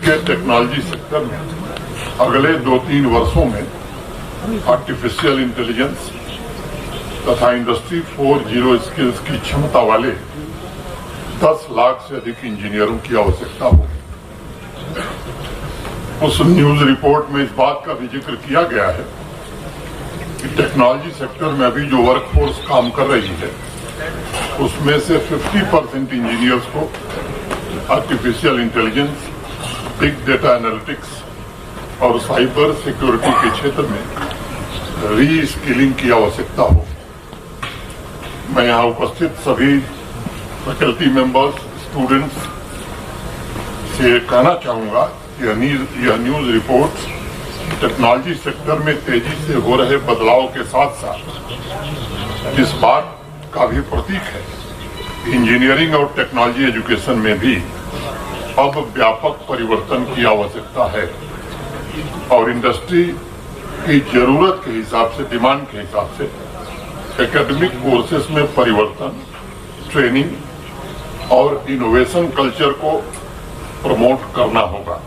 के technology sector में अगले 2-3 वर्षों में आर्टिफिशियल इंटेलिजेंस तथा इंडस्ट्री 4.0 स्किल्स की क्षमता वाले 10 लाख से अधिक इंजीनियरों की आवश्यकता होगी। उस न्यूज रिपोर्ट में इस बात का भी जिक्र किया गया है कि टेक्नोलॉजी सेक्टर में अभी जो वर्कफोर्स काम कर रही है उसमें से 50% इंजीनियर्स को artificial intelligence, big data analytics और साइबर सिक्योरिटी के क्षेत्र में री स्किलिंग की आवश्यकता हो। मैं यहाँ उपस्थित सभी फैकल्टी मेंबर्स, स्टूडेंट्स से कहना चाहूंगा कि यह न्यूज रिपोर्ट टेक्नोलॉजी सेक्टर में तेजी से हो रहे बदलाव के साथ साथ इस बात का भी प्रतीक है कि इंजीनियरिंग और टेक्नोलॉजी एजुकेशन में भी अब व्यापक परिवर्तन की आवश्यकता है और इंडस्ट्री की जरूरत के हिसाब से, डिमांड के हिसाब से एकेडमिक कोर्सेज में परिवर्तन, ट्रेनिंग और इनोवेशन कल्चर को प्रमोट करना होगा।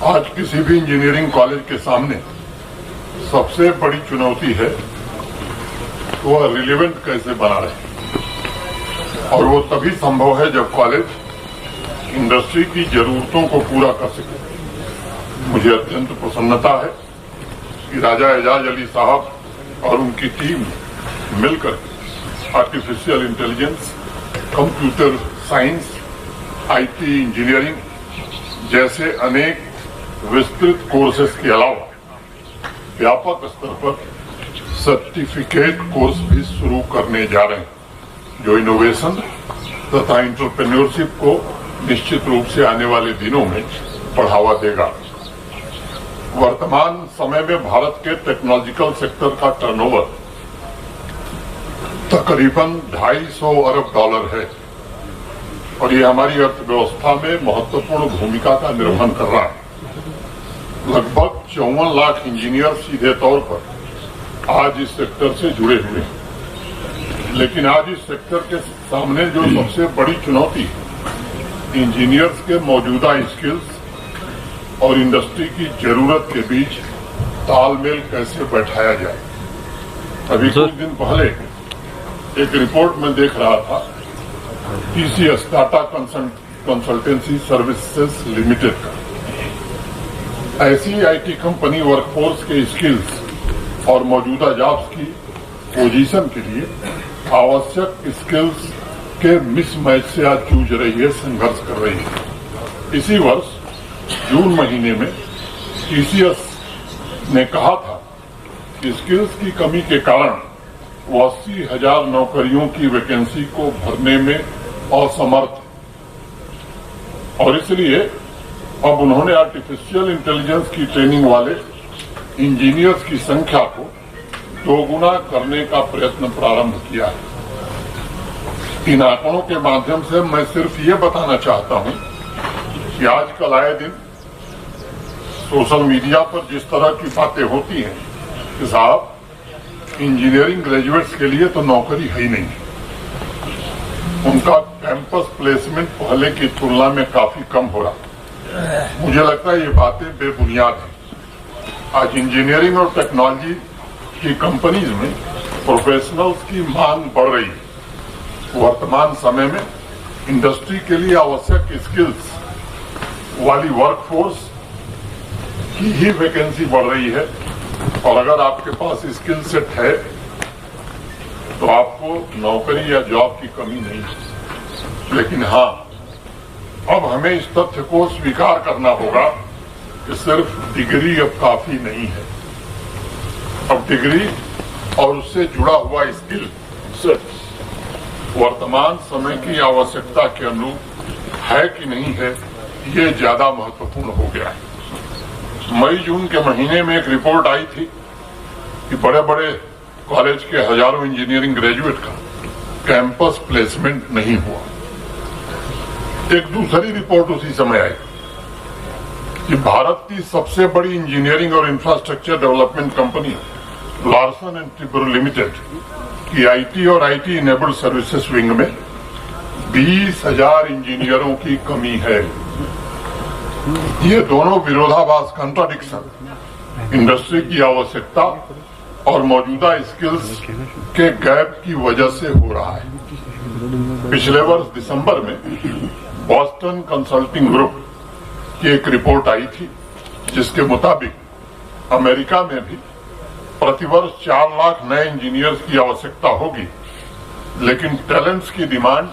आज किसी भी इंजीनियरिंग कॉलेज के सामने सबसे बड़ी चुनौती है वह रिलेवेंट कैसे बना रहे और वो तभी संभव है जब कॉलेज इंडस्ट्री की जरूरतों को पूरा कर सके। मुझे अत्यंत प्रसन्नता है कि राजा एजाज अली साहब और उनकी टीम मिलकर artificial intelligence, computer science, IT engineering जैसे अनेक विस्तृत कोर्सेज के अलावा व्यापक स्तर पर सर्टिफिकेट कोर्स भी शुरू करने जा रहे हैं जो इनोवेशन तथा एंटरप्रेन्योरशिप को निश्चित रूप से आने वाले दिनों में बढ़ावा देगा। वर्तमान समय में भारत के टेक्नोलॉजिकल सेक्टर का टर्नओवर तकरीबन $250 अरब है और ये हमारी अर्थव्यवस्था में महत्वपूर्ण भूमिका का निर्वहन कर रहा है। लगभग 54 लाख इंजीनियर सीधे तौर पर आज इस सेक्टर से जुड़े हुए हैं, लेकिन आज इस सेक्टर के सामने जो सबसे बड़ी चुनौती है इंजीनियर्स के मौजूदा स्किल्स और इंडस्ट्री की जरूरत के बीच तालमेल कैसे बैठाया जाए। अभी कुछ दिन पहले एक रिपोर्ट में देख रहा था TCS, Tata consultancy services limited का। ऐसी आईटी कंपनी वर्कफोर्स के स्किल्स और मौजूदा जॉब्स की पोजीशन के लिए आवश्यक स्किल्स के मिसमैच से आज जूझ रही है, संघर्ष कर रही है। इसी वर्ष जून महीने में TCS ने कहा था कि स्किल्स की कमी के कारण वो 80,000 नौकरियों की वैकेंसी को भरने में असमर्थ और इसलिए अब उन्होंने आर्टिफिशियल इंटेलिजेंस की ट्रेनिंग वाले इंजीनियर्स की संख्या को 2 गुना करने का प्रयत्न प्रारंभ किया है। इन आंकड़ों के माध्यम से मैं सिर्फ ये बताना चाहता हूं कि आजकल आए दिन सोशल मीडिया पर जिस तरह की बातें होती हैं कि साहब इंजीनियरिंग ग्रेजुएट्स के लिए तो नौकरी है ही नहीं, उनका कैंपस प्लेसमेंट पहले की तुलना में काफी कम हो रहा। मुझे लगता है ये बातें बेबुनियाद हैं। आज इंजीनियरिंग और टेक्नोलॉजी की कंपनीज में प्रोफेशनल्स की मांग बढ़ रही है। वर्तमान समय में इंडस्ट्री के लिए आवश्यक स्किल्स वाली वर्कफोर्स की ही वैकेंसी बढ़ रही है और अगर आपके पास स्किल सेट है तो आपको नौकरी या जॉब की कमी नहीं है। लेकिन हाँ, अब हमें इस तथ्य को स्वीकार करना होगा कि सिर्फ डिग्री अब काफी नहीं है। अब डिग्री और उससे जुड़ा हुआ स्किल सेट वर्तमान समय की आवश्यकता के अनुरूप है कि नहीं है, ये ज्यादा महत्वपूर्ण हो गया है। मई जून के महीने में एक रिपोर्ट आई थी कि बड़े बड़े कॉलेज के हजारों इंजीनियरिंग ग्रेजुएट का कैंपस प्लेसमेंट नहीं हुआ। एक दूसरी रिपोर्ट उसी समय आई कि भारत की सबसे बड़ी इंजीनियरिंग और infrastructure development company Larsen and Toubro limited की आईटी और आईटी इनेबल्ड सर्विसेज विंग में 20,000 इंजीनियरों की कमी है। ये दोनों विरोधाभास कॉन्ट्राडिक्शन इंडस्ट्री की आवश्यकता और मौजूदा स्किल्स के गैप की वजह से हो रहा है। पिछले वर्ष दिसंबर में बॉस्टन कंसल्टिंग ग्रुप की एक रिपोर्ट आई थी जिसके मुताबिक अमेरिका में भी प्रतिवर्ष 4 लाख नए इंजीनियर्स की आवश्यकता होगी, लेकिन टैलेंट्स की डिमांड